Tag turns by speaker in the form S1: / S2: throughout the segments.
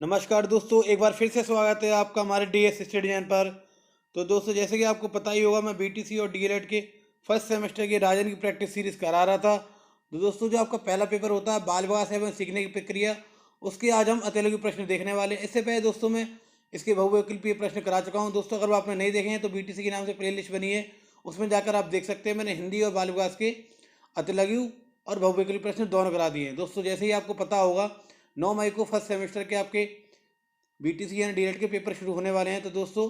S1: नमस्कार दोस्तों, एक बार फिर से स्वागत है आपका हमारे डीएस स्टडी चैनल पर। तो दोस्तों, जैसे कि आपको पता ही होगा, मैं बीटीसी और डीएलएड के फर्स्ट सेमेस्टर के राजन की प्रैक्टिस सीरीज करा रहा था। तो दोस्तों, जो आपका पहला पेपर होता है बाल विकास एवं सीखने की प्रक्रिया, उसके आज हम अतिलघु प्रश्न देखने वाले हैं। इससे पहले दोस्तों, मैं इसके बहुविकल्पीय प्रश्न करा चुका हूँ। दोस्तों, अगर आपने नहीं देखे हैं तो बीटीसी के नाम से प्ले लिस्ट बनी है, उसमें जाकर आप देख सकते हैं। मैंने हिंदी और बाल विकास के अतिलघु और बहुविकल्पीय प्रश्न दोनों करा दिए हैं। दोस्तों, जैसे ही आपको पता होगा, 9 मई को फर्स्ट सेमेस्टर के आपके बीटीसी यानी डीएलएड के पेपर शुरू होने वाले हैं। तो दोस्तों,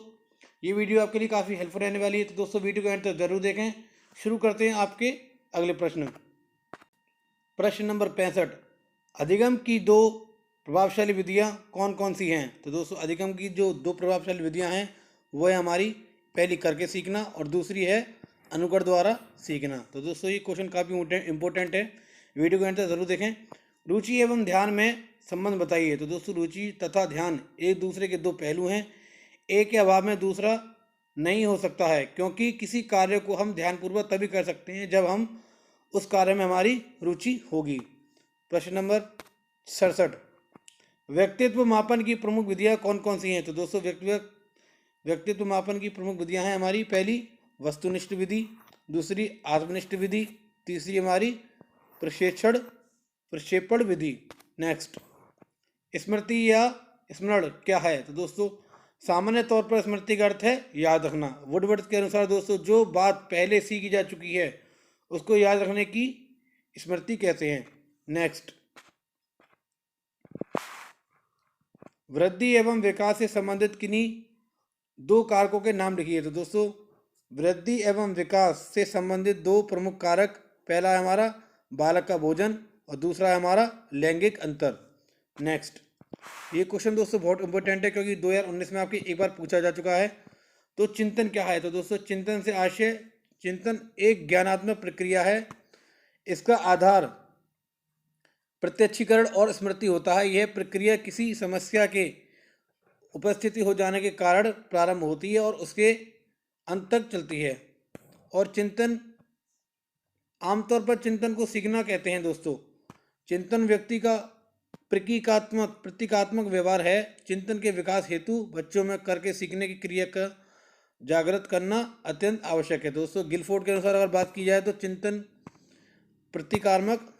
S1: ये वीडियो आपके लिए काफ़ी हेल्पफुल रहने वाली है। तो दोस्तों, वीडियो को एंड तक जरूर देखें। शुरू करते हैं आपके अगले प्रश्न। प्रश्न नंबर 65, अधिगम की दो प्रभावशाली विधियां कौन कौन सी हैं? तो दोस्तों, अधिगम की जो दो प्रभावशाली विधियां हैं वो है हमारी पहली करके सीखना और दूसरी है अनुकरण द्वारा सीखना। तो दोस्तों, ये क्वेश्चन काफ़ी इंपॉर्टेंट है, वीडियो को एंड तक जरूर देखें। रुचि एवं ध्यान में संबंध बताइए। तो दोस्तों, रुचि तथा ध्यान एक दूसरे के दो पहलू हैं। एक के अभाव में दूसरा नहीं हो सकता है, क्योंकि किसी कार्य को हम ध्यानपूर्वक तभी कर सकते हैं जब हम उस कार्य में हमारी रुचि होगी। प्रश्न नंबर 67, व्यक्तित्व मापन की प्रमुख विधियां कौन कौन सी हैं? तो दोस्तों, व्यक्तित्व मापन की प्रमुख विधियां हैं हमारी पहली वस्तुनिष्ठ विधि, दूसरी आत्मनिष्ठ विधि, तीसरी हमारी प्रक्षेपण विधि। नेक्स्ट, स्मृति या स्मरण क्या है? तो दोस्तों, सामान्य तौर पर स्मृति का अर्थ है याद रखना। वुडवर्ड के अनुसार दोस्तों, जो बात पहले सीखी जा चुकी है उसको याद रखने की स्मृति कहते हैं। नेक्स्ट, वृद्धि एवं विकास से संबंधित किन्हीं दो कारकों के नाम लिखिए। तो दोस्तों, वृद्धि एवं विकास से संबंधित दो प्रमुख कारक, पहला है हमारा बालक का भोजन और दूसरा है हमारा लैंगिक अंतर। नेक्स्ट, ये क्वेश्चन दोस्तों बहुत इंपॉर्टेंट है, क्योंकि 2019 में आपकी एक बार पूछा जा चुका है। तो चिंतन क्या है? तो दोस्तों, चिंतन से आशय, चिंतन एक ज्ञानात्मक प्रक्रिया है। इसका आधार प्रत्यक्षीकरण और स्मृति होता है। यह प्रक्रिया किसी समस्या के उपस्थिति हो जाने के कारण प्रारंभ होती है और उसके अंत तक चलती है। और चिंतन, आमतौर पर चिंतन को सीखना कहते हैं। दोस्तों, चिंतन व्यक्ति का प्रतीकात्मक व्यवहार है। चिंतन के विकास हेतु बच्चों में करके सीखने की क्रिया का जागृत करना अत्यंत आवश्यक है। दोस्तों, गिलफोर्ड के अनुसार अगर बात की जाए तो चिंतन प्रतीकात्मक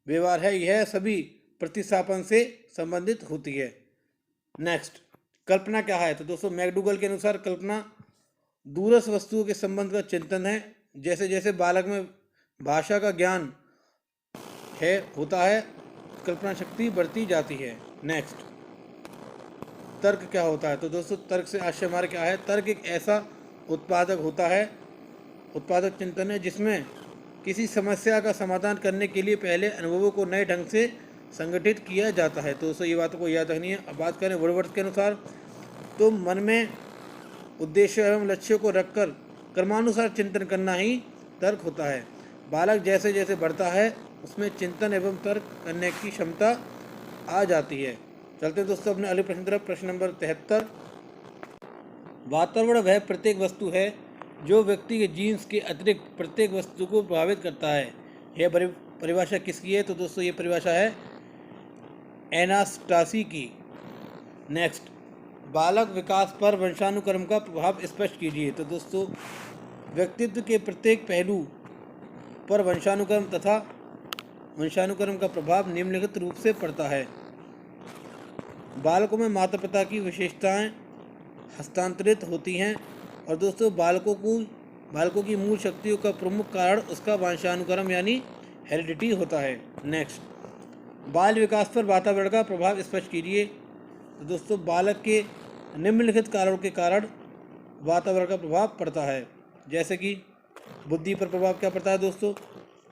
S1: व्यवहार है, यह सभी प्रतिस्थापन से संबंधित होती है। नेक्स्ट, कल्पना क्या है? तो दोस्तों, मैकडूगल के अनुसार कल्पना दूरस्थ वस्तुओं के संबंध का चिंतन है। जैसे जैसे बालक में भाषा का ज्ञान होता है, कल्पना शक्ति बढ़ती जाती है। नेक्स्ट, तर्क क्या होता है? तो दोस्तों, तर्क से आशय हमारा क्या है? तर्क एक ऐसा उत्पादक चिंतन है जिसमें किसी समस्या का समाधान करने के लिए पहले अनुभवों को नए ढंग से संगठित किया जाता है। तो दोस्तों, ये बातों को याद रखनी है। अब बात करें वुडवर्ड के अनुसार, तो मन में उद्देश्य एवं लक्ष्यों को रखकर क्रमानुसार चिंतन करना ही तर्क होता है। बालक जैसे जैसे बढ़ता है उसमें चिंतन एवं तर्क करने की क्षमता आ जाती है। चलते हैं दोस्तों अपने अगले प्रश्न तरफ। प्रश्न नंबर 73, वातावरण वह प्रत्येक वस्तु है जो व्यक्ति के जीन्स के अतिरिक्त प्रत्येक वस्तु को प्रभावित करता है। यह परिभाषा किसकी है? तो दोस्तों, ये परिभाषा है एनास्टासी की। नेक्स्ट, बालक विकास पर वंशानुक्रम का प्रभाव स्पष्ट कीजिए। तो दोस्तों, व्यक्तित्व के प्रत्येक पहलू पर वंशानुक्रम का प्रभाव निम्नलिखित रूप से पड़ता है। बालकों में माता पिता की विशेषताएं हस्तांतरित होती हैं और दोस्तों, बालकों की मूल शक्तियों का प्रमुख कारण उसका वंशानुक्रम यानी हेरिडिटी होता है। नेक्स्ट, बाल विकास पर वातावरण का प्रभाव स्पष्ट कीजिए। तो दोस्तों, बालक के निम्नलिखित कारणों के कारण वातावरण का प्रभाव पड़ता है। जैसे कि बुद्धि पर प्रभाव क्या पड़ता है? दोस्तों,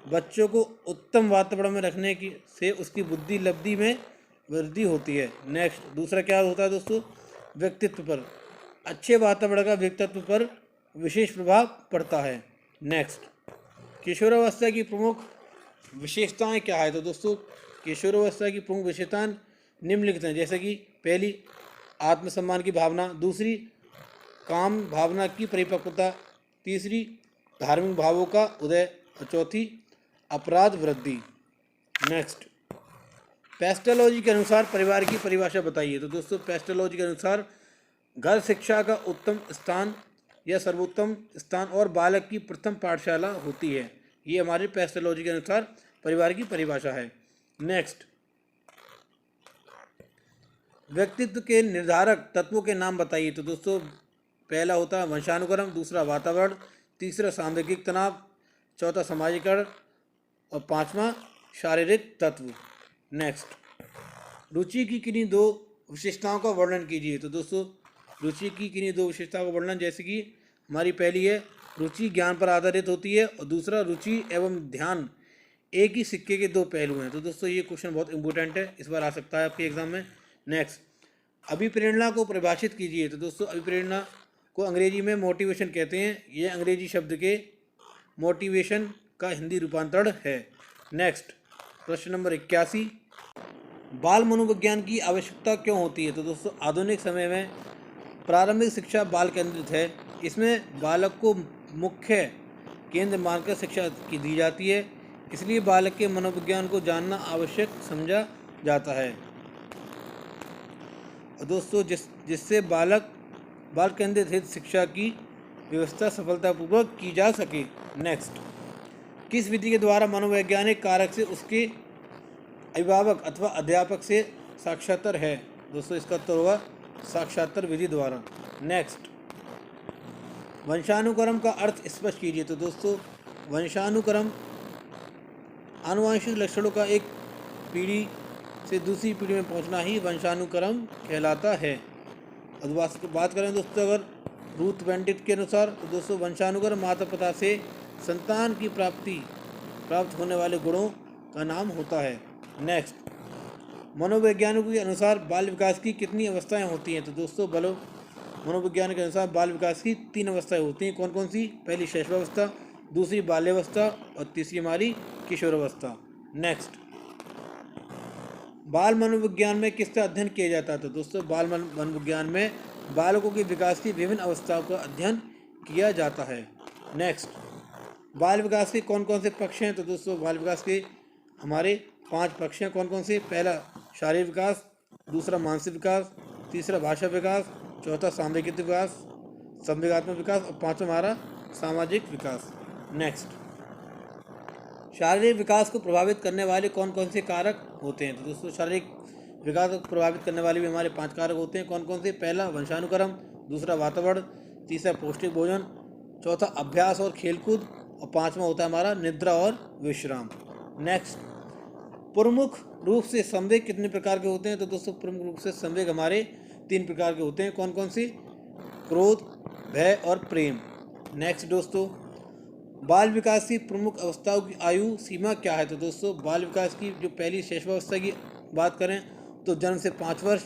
S1: बच्चों को उत्तम वातावरण में रखने की से उसकी बुद्धि लब्धि में वृद्धि होती है। नेक्स्ट, दूसरा क्या होता है दोस्तों? व्यक्तित्व पर, अच्छे वातावरण का व्यक्तित्व पर विशेष प्रभाव पड़ता है। नेक्स्ट, किशोरावस्था की प्रमुख विशेषताएं क्या है? तो दोस्तों, किशोरावस्था की प्रमुख विशेषताएं निम्नलिखित हैं। जैसे कि पहली, आत्मसम्मान की भावना, दूसरी, काम भावना की परिपक्वता, तीसरी, धार्मिक भावों का उदय और चौथी, अपराध वृद्धि। नेक्स्ट, पेस्टोलॉजी के अनुसार परिवार की परिभाषा बताइए। तो दोस्तों पेस्टोलॉजी के अनुसार घर शिक्षा का उत्तम स्थान या सर्वोत्तम स्थान और बालक की प्रथम पाठशाला होती है। ये हमारी पेस्टोलॉजी के अनुसार परिवार की परिभाषा है। नेक्स्ट, व्यक्तित्व के निर्धारक तत्वों के नाम बताइए। तो दोस्तों पहला होता है वंशानुक्रम, दूसरा वातावरण, तीसरा सामाजिक तनाव, चौथा समाजीकरण और पांचवा शारीरिक तत्व। नेक्स्ट, रुचि की किन्हीं दो विशेषताओं का वर्णन कीजिए। तो दोस्तों रुचि की किन्हीं दो विशेषताओं का वर्णन, जैसे कि हमारी पहली है रुचि ज्ञान पर आधारित होती है और दूसरा रुचि एवं ध्यान एक ही सिक्के के दो पहलू हैं। तो दोस्तों ये क्वेश्चन बहुत इंपॉर्टेंट है, इस बार आ सकता है आपके एग्जाम में। नेक्स्ट, अभिप्रेरणा को परिभाषित कीजिए। तो दोस्तों अभिप्रेरणा को अंग्रेजी में मोटिवेशन कहते हैं। ये अंग्रेजी शब्द के मोटिवेशन का हिंदी रूपांतरण है। नेक्स्ट, प्रश्न नंबर 81, बाल मनोविज्ञान की आवश्यकता क्यों होती है। तो दोस्तों आधुनिक समय में प्रारंभिक शिक्षा बाल केंद्रित है। इसमें बालक को मुख्य केंद्र मानकर शिक्षा की दी जाती है, इसलिए बालक के मनोविज्ञान को जानना आवश्यक समझा जाता है। और दोस्तों जिससे बाल केंद्रित हित शिक्षा की व्यवस्था सफलतापूर्वक की जा सके। नेक्स्ट, किस विधि के द्वारा मनोवैज्ञानिक कारक से उसके अभिभावक अथवा अध्यापक से साक्षात्कार है। दोस्तों इसका उत्तर होगा साक्षात्कार विधि द्वारा। नेक्स्ट, वंशानुक्रम का अर्थ स्पष्ट कीजिए। तो दोस्तों वंशानुक्रम आनुवंशिक लक्षणों का एक पीढ़ी से दूसरी पीढ़ी में पहुंचना ही वंशानुक्रम कहलाता है। अब बात करें दोस्तों अगर रूथ बेंडिट के अनुसार, तो दोस्तों वंशानुक्रम माता पिता से संतान की प्राप्त होने वाले गुणों का नाम होता है। नेक्स्ट, मनोवैज्ञानिकों के अनुसार बाल विकास की कितनी अवस्थाएं होती हैं। तो दोस्तों मनोविज्ञान के अनुसार बाल विकास की 3 अवस्थाएं होती हैं। कौन कौन सी? पहली शैशवावस्था, दूसरी बाल्यावस्था और तीसरी हमारी किशोरावस्था। नेक्स्ट, बाल मनोविज्ञान में किसका अध्ययन किया जाता है। तो दोस्तों बाल मनोविज्ञान में बालकों के विकास की विभिन्न अवस्थाओं का अध्ययन किया जाता है। नेक्स्ट, बाल विकास के कौन कौन से पक्ष हैं। तो दोस्तों बाल विकास के हमारे 5 पक्ष हैं। कौन कौन से? पहला शारीरिक विकास, दूसरा मानसिक विकास, तीसरा भाषा विकास, चौथा सांवेगिक विकास, संवेगात्मक विकास और पांचवा हमारा सामाजिक विकास। नेक्स्ट, शारीरिक विकास को प्रभावित करने वाले कौन कौन से कारक होते हैं। तो दोस्तों शारीरिक विकास को प्रभावित करने वाले भी हमारे 5 कारक होते हैं। कौन कौन से? पहला वंशानुक्रम, दूसरा वातावरण, तीसरा पौष्टिक भोजन, चौथा अभ्यास और खेलकूद और पांचवा होता है हमारा निद्रा और विश्राम। नेक्स्ट, प्रमुख रूप से संवेग कितने प्रकार के होते हैं। तो दोस्तों प्रमुख रूप से संवेग हमारे 3 प्रकार के होते हैं। कौन कौन से? क्रोध, भय और प्रेम। नेक्स्ट दोस्तों, बाल विकास की प्रमुख अवस्थाओं की आयु सीमा क्या है। तो दोस्तों बाल विकास की जो पहली शैशवावस्था की बात करें तो जन्म से 5 वर्ष,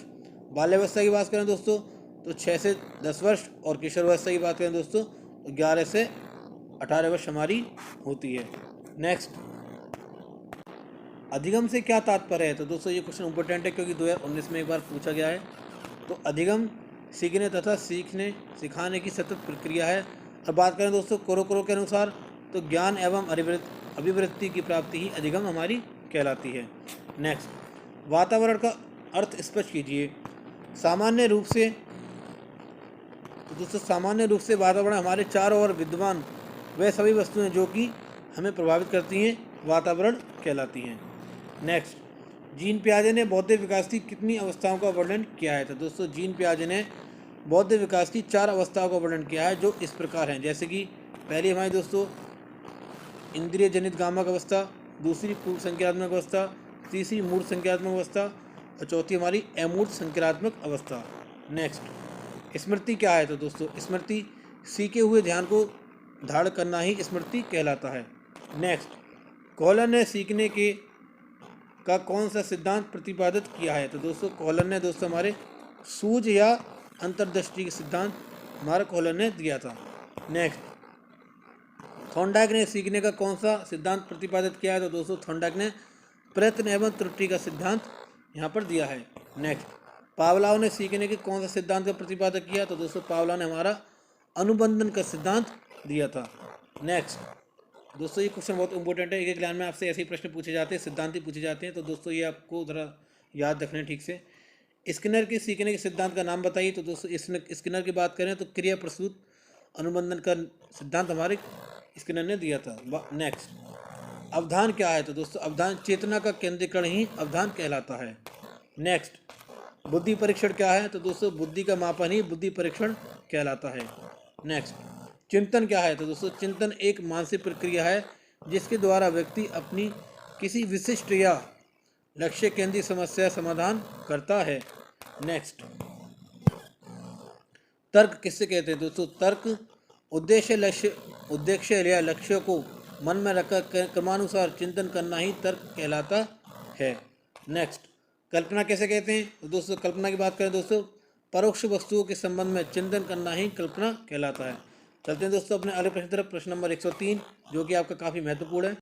S1: बाल्यावस्था की बात करें दोस्तों तो 6 से 10 वर्ष और किशोरावस्था की बात करें दोस्तों तो 11 से 18 वर्ष हमारी होती है। नेक्स्ट, अधिगम से क्या तात्पर्य है। तो दोस्तों ये क्वेश्चन इंपॉर्टेंट है क्योंकि 2019 में एक बार पूछा गया है। तो अधिगम सीखने तथा सिखाने की सतत प्रक्रिया है। अब बात करें दोस्तों कोरो के अनुसार तो ज्ञान एवं अभिवृत्ति की प्राप्ति ही अधिगम हमारी कहलाती है। नेक्स्ट, वातावरण का अर्थ स्पष्ट कीजिए। सामान्य रूप से तो दोस्तों सामान्य रूप से वातावरण हमारे चारों ओर विद्यमान वह सभी वस्तुएं जो कि हमें प्रभावित करती हैं वातावरण कहलाती हैं। नेक्स्ट, जीन पियाजे ने बौद्धिक विकास की कितनी अवस्थाओं का वर्णन किया है। तो दोस्तों जीन पियाजे ने बौद्धिक विकास की 4 अवस्थाओं का वर्णन किया है जो इस प्रकार हैं। जैसे कि पहली हमारी दोस्तों इंद्रिय जनित गामक अवस्था, दूसरी पूर्व संक्रियात्मक अवस्था, तीसरी मूर्त संक्रियात्मक अवस्था और चौथी हमारी अमूर्त संक्रियात्मक अवस्था। नेक्स्ट, स्मृति क्या है। तो दोस्तों स्मृति सीखे हुए ध्यान को धारण करना ही स्मृति कहलाता है। नेक्स्ट, कॉलन ने सीखने का कौन सा सिद्धांत प्रतिपादित किया है। तो दोस्तों कॉलन ने दोस्तों हमारे सूझ या अंतर्दृष्टि के सिद्धांत हमारा कॉलन ने दिया था। नेक्स्ट, थॉर्नडाइक ने सीखने का कौन सा सिद्धांत प्रतिपादित किया है। तो दोस्तों थॉर्नडाइक ने प्रयत्न एवं त्रुटि का सिद्धांत यहाँ पर दिया है। नेक्स्ट, पावलोव ने सीखने के कौन सा सिद्धांत का प्रतिपादन किया। तो दोस्तों पावलोव ने हमारा अनुबंधन का सिद्धांत दिया था। नेक्स्ट, दोस्तों ये क्वेश्चन बहुत इंपॉर्टेंट है, एक एग्जाम में आपसे ऐसे ही प्रश्न पूछे जाते हैं, सिद्धांत पूछे जाते हैं। तो दोस्तों ये आपको ज़रा याद रखना है ठीक से। स्किनर के सीखने के सिद्धांत का नाम बताइए। तो दोस्तों स्किनर की बात करें तो क्रिया प्रसूत अनुबंधन का सिद्धांत हमारे स्किनर ने दिया था। नेक्स्ट, अवधान क्या है? तो दोस्तों अवधान चेतना का केंद्रीकरण ही अवधान कहलाता है। नेक्स्ट, बुद्धि परीक्षण क्या है? तो दोस्तों बुद्धि का मापन ही बुद्धि परीक्षण कहलाता है। नेक्स्ट, चिंतन क्या है? तो दोस्तों चिंतन एक मानसिक प्रक्रिया है जिसके द्वारा व्यक्ति अपनी किसी विशिष्ट या लक्ष्य केंद्रित समस्या समाधान करता है। नेक्स्ट, तर्क किससे कहते हैं? दोस्तों तर्क उद्देश्य या लक्ष्य को मन में रखकर क्रमानुसार चिंतन करना ही तर्क कहलाता है। नेक्स्ट, कल्पना कैसे कहते हैं? तो दोस्तों कल्पना की बात करें दोस्तों, परोक्ष वस्तुओं के संबंध में चिंतन करना ही कल्पना कहलाता है। चलते हैं दोस्तों अपने अगले प्रश्न तरफ, प्रश्न नंबर 103, जो कि आपका काफ़ी महत्वपूर्ण है।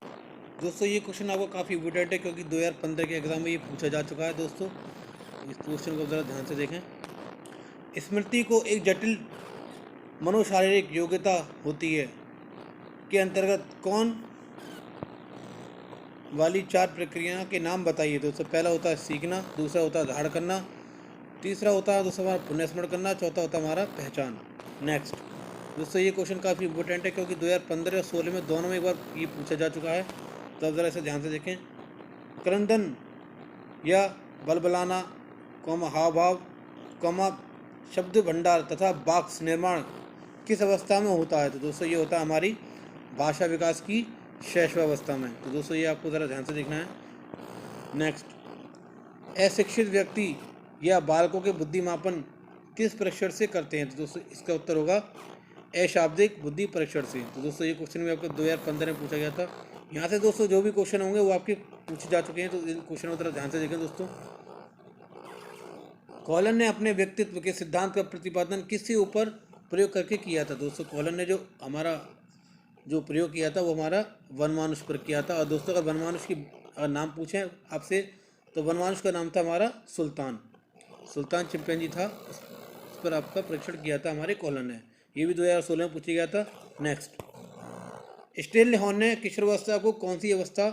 S1: दोस्तों ये क्वेश्चन आपको काफ़ी इम्पोर्टेंट है क्योंकि 2015 के एग्जाम में ये पूछा जा चुका है। दोस्तों इस क्वेश्चन को ज़रा ध्यान से देखें। स्मृति को एक जटिल मनोशारीरिक योग्यता होती है के अंतर्गत कौन वाली 4 प्रक्रिया के नाम बताइए। दोस्तों पहला होता है सीखना, दूसरा होता है धारण करना, तीसरा होता है दोस्तों हमारा पुनःस्मरण करना, चौथा होता है हमारा पहचान। नेक्स्ट, दोस्तों ये क्वेश्चन काफ़ी इंपॉर्टेंट है क्योंकि 2015 और 2016 में दोनों में एक बार ये पूछा जा चुका है। तो अब ज़रा इसे ध्यान से देखें। क्रंदन या बलबलाना, हाव भाव, शब्द भंडार तथा वाक्य निर्माण किस अवस्था में होता है? तो दोस्तों ये होता है हमारी भाषा विकास की शैशवावस्था में। तो दोस्तों ये आपको ज़रा ध्यान से देखना है। नेक्स्ट, अशिक्षित व्यक्ति या बालकों के बुद्धिमापन किस परीक्षण से करते हैं? तो दोस्तों इसका उत्तर होगा अशाब्दिक बुद्धि परीक्षण से। तो दोस्तों ये क्वेश्चन भी आपको 2015 में पूछा गया था। यहाँ से दोस्तों जो भी क्वेश्चन होंगे वो आपके पूछे जा चुके हैं, तो इन क्वेश्चनों को ध्यान से देखें दोस्तों। कॉलन ने अपने व्यक्तित्व के सिद्धांत का प्रतिपादन किसके ऊपर प्रयोग करके किया था? दोस्तों कॉलन ने जो प्रयोग किया था वो हमारा वनमानुष पर किया था। और दोस्तों अगर वनमानुष की नाम पूछें आपसे तो वनमानुष का नाम था हमारा सुल्तान चिंपैंजी था। उस पर आपका परीक्षण किया था हमारे कॉलन ने। ये भी 2016 में पूछा गया था। नेक्स्ट, स्टेनले हॉल ने किशोरावस्था को कौन सी अवस्था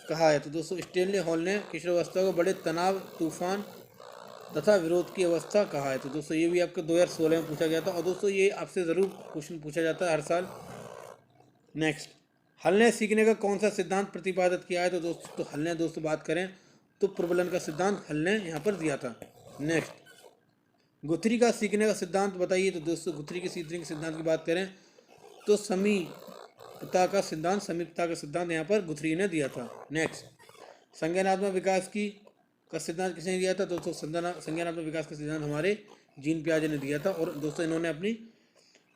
S1: कहा है? तो दोस्तों स्टेनले हॉल ने किशोरावस्था को बड़े तनाव, तूफान तथा विरोध की अवस्था कहा है। तो दोस्तों ये भी आपको 2016 में पूछा गया था और दोस्तों ये आपसे ज़रूर क्वेश्चन पूछा जाता है हर साल। नेक्स्ट, हल ने सीखने का कौन सा सिद्धांत प्रतिपादित किया है? तो हल ने दोस्तों बात करें तो प्रबलन का सिद्धांत हल ने यहाँ पर दिया था। नेक्स्ट, गुथरी का सीखने का सिद्धांत बताइए। तो दोस्तों गुथरी के सीखने के सिद्धांत की बात करें तो समीपता का सिद्धांत यहाँ पर गुथरी ने दिया था। नेक्स्ट, संज्ञानात्मक विकास का सिद्धांत किसने दिया था? दोस्तों संज्ञानात्मक विकास का सिद्धांत हमारे जीन पियाजे ने दिया था। और दोस्तों इन्होंने अपनी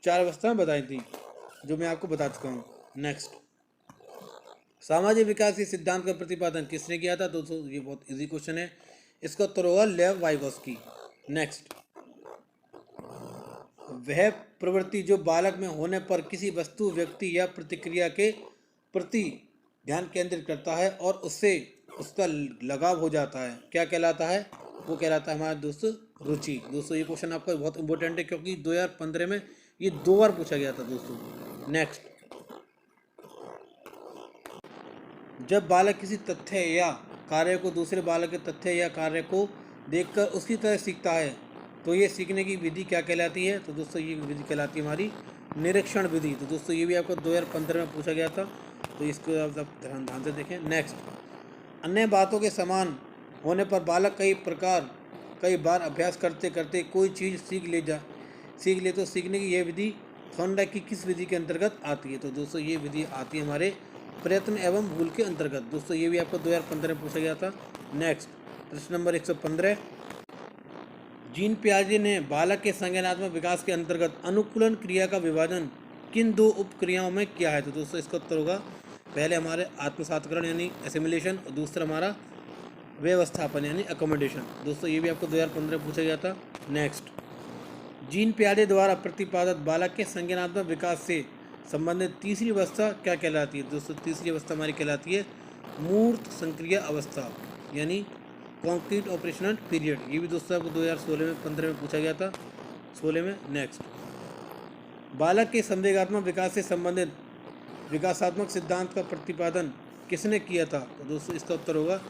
S1: 4 अवस्थाएं बताई थी जो मैं आपको बता चुका हूँ। नेक्स्ट, सामाजिक विकास के सिद्धांत का प्रतिपादन किसने किया था? दोस्तों ये बहुत इजी क्वेश्चन है, इसका उत्तर होगा लेव वाइगोस्की। नेक्स्ट, वह प्रवृत्ति जो बालक में होने पर किसी वस्तु, व्यक्ति या प्रतिक्रिया के प्रति ध्यान केंद्रित करता है और उससे उसका लगाव हो जाता है, क्या कहलाता है? वो कहलाता है हमारा दोस्तों रुचि। दोस्तों ये क्वेश्चन आपका बहुत इंपॉर्टेंट है क्योंकि 2015 में ये 2 बार पूछा गया था दोस्तों। नेक्स्ट, जब बालक किसी तथ्य या कार्य को दूसरे बालक के तथ्य या कार्य को देखकर उसकी तरह सीखता है तो ये सीखने की विधि क्या कहलाती है? तो दोस्तों ये विधि कहलाती है हमारी निरीक्षण विधि। तो दोस्तों ये भी आपको 2015 में पूछा गया था, तो इसको आप ध्यान से देखें। नेक्स्ट, अन्य बातों के समान होने पर बालक कई बार अभ्यास करते करते कोई चीज़ सीख ले तो सीखने की यह विधि थॉर्नडाइक की किस विधि के अंतर्गत आती है? तो दोस्तों ये विधि आती है हमारे प्रयत्न एवं भूल के अंतर्गत। दोस्तों ये भी आपको 2015 में पूछा गया था। नेक्स्ट, प्रश्न नंबर 115, जीन पियाजे ने बालक के संज्ञानात्मक विकास के अंतर्गत अनुकूलन क्रिया का विभाजन किन 2 उपक्रियाओं में किया है? तो दोस्तों इसका उत्तर होगा पहले हमारे आत्मसातकरण यानी एसिमिलेशन और दूसरा हमारा व्यवस्थापन यानी अकोमोडेशन। दोस्तों ये भी आपको 2015 पूछा गया था। नेक्स्ट, जीन पियाजे द्वारा प्रतिपादित बालक के संज्ञानात्मक विकास से संबंधित तीसरी अवस्था क्या कहलाती है? दोस्तों तीसरी अवस्था हमारी कहलाती है मूर्त संक्रिया अवस्था यानी कॉन्क्रीट ऑपरेशनल पीरियड। ये भी दोस्तों आपको 2015 में पूछा गया था, 16 में। नेक्स्ट, बालक के संवेगात्मक विकास से संबंधित विकासात्मक सिद्धांत का प्रतिपादन किसने किया था? तो दोस्तों इसका उत्तर होगा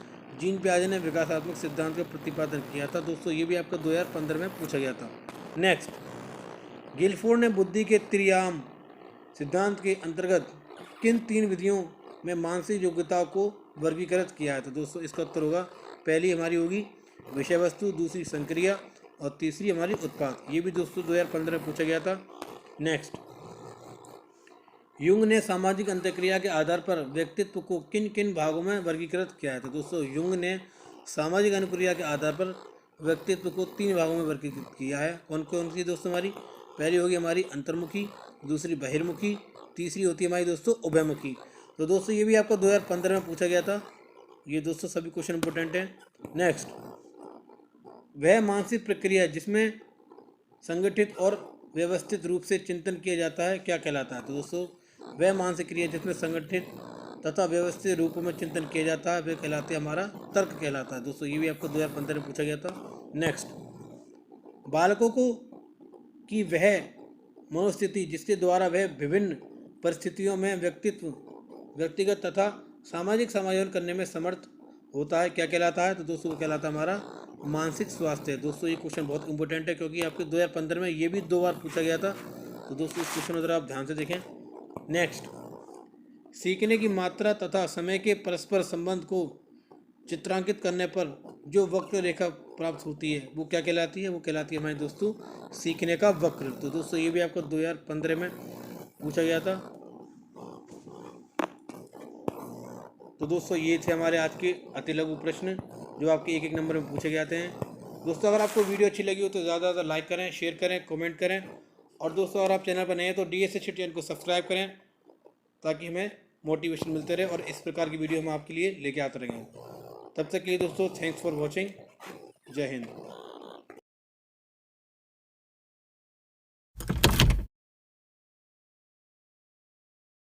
S1: जीन पियाजे ने विकासात्मक सिद्धांत का प्रतिपादन किया था। दोस्तों ये भी आपका 2015 में पूछा गया था। नेक्स्ट, गिलफोर्ड ने बुद्धि के त्रियाम सिद्धांत के अंतर्गत किन 3 विधियों में मानसिक योग्यता को वर्गीकृत किया है? तो दोस्तों इसका उत्तर होगा, पहली हमारी होगी विषय वस्तु, दूसरी संक्रिया और तीसरी हमारी उत्पाद। ये भी दोस्तों 2015 में पूछा गया था। नेक्स्ट, युंग ने सामाजिक अंतःक्रिया के आधार पर व्यक्तित्व को किन किन भागों में वर्गीकृत किया है? तो दोस्तों युंग ने सामाजिक अनुक्रिया के आधार पर व्यक्तित्व को 3 भागों में वर्गीकृत किया है। कौन कौन सी दोस्तों? हमारी पहली होगी हमारी अंतर्मुखी, दूसरी बहिर्मुखी, तीसरी होती है हमारी दोस्तों उभयमुखी। तो दोस्तों ये भी आपका 2015 में पूछा गया था। ये दोस्तों सभी क्वेश्चन इंपोर्टेंट हैं। नेक्स्ट, वह मानसिक प्रक्रिया जिसमें संगठित और व्यवस्थित रूप से चिंतन किया जाता है क्या कहलाता है? तो दोस्तों वह मानसिक क्रिया जिसमें संगठित तथा व्यवस्थित रूपों में चिंतन किया जाता है वह कहलाते हमारा तर्क कहलाता है। दोस्तों ये भी आपको 2015 में पूछा गया था। नेक्स्ट, बालकों को की वह मनोस्थिति जिसके द्वारा वह विभिन्न परिस्थितियों में व्यक्तिगत तथा सामाजिक समायोजन करने में समर्थ होता है क्या कहलाता है? तो दोस्तों वो कहलाता है हमारा मानसिक स्वास्थ्य। दोस्तों ये क्वेश्चन बहुत इंपॉर्टेंट है क्योंकि आपके 2015 में ये भी 2 बार पूछा गया था। तो दोस्तों इस क्वेश्चन को जरा आप ध्यान से देखें। नेक्स्ट, सीखने की मात्रा तथा समय के परस्पर संबंध को चित्रांकित करने पर जो वक्र रेखा प्राप्त होती है वो क्या कहलाती है? वो कहलाती है हमारे दोस्तों सीखने का वक्र। तो दोस्तों ये भी आपको 2015 में पूछा गया था। तो दोस्तों ये थे हमारे आज के अति लघु प्रश्न जो आपके 1-1 नंबर में पूछे जाते हैं। दोस्तों अगर आपको वीडियो अच्छी लगी हो तो ज़्यादा से ज़्यादा लाइक करें, शेयर करें, कमेंट करें। और दोस्तों अगर आप चैनल पर नए हैं तो DSS चैनल को सब्सक्राइब करें ताकि हमें मोटिवेशन मिलते रहे और इस प्रकार की वीडियो हम आपके लिए लेके आते रहेंगे। तब तक के लिए दोस्तों थैंक्स फॉर वॉचिंग। जय हिंद।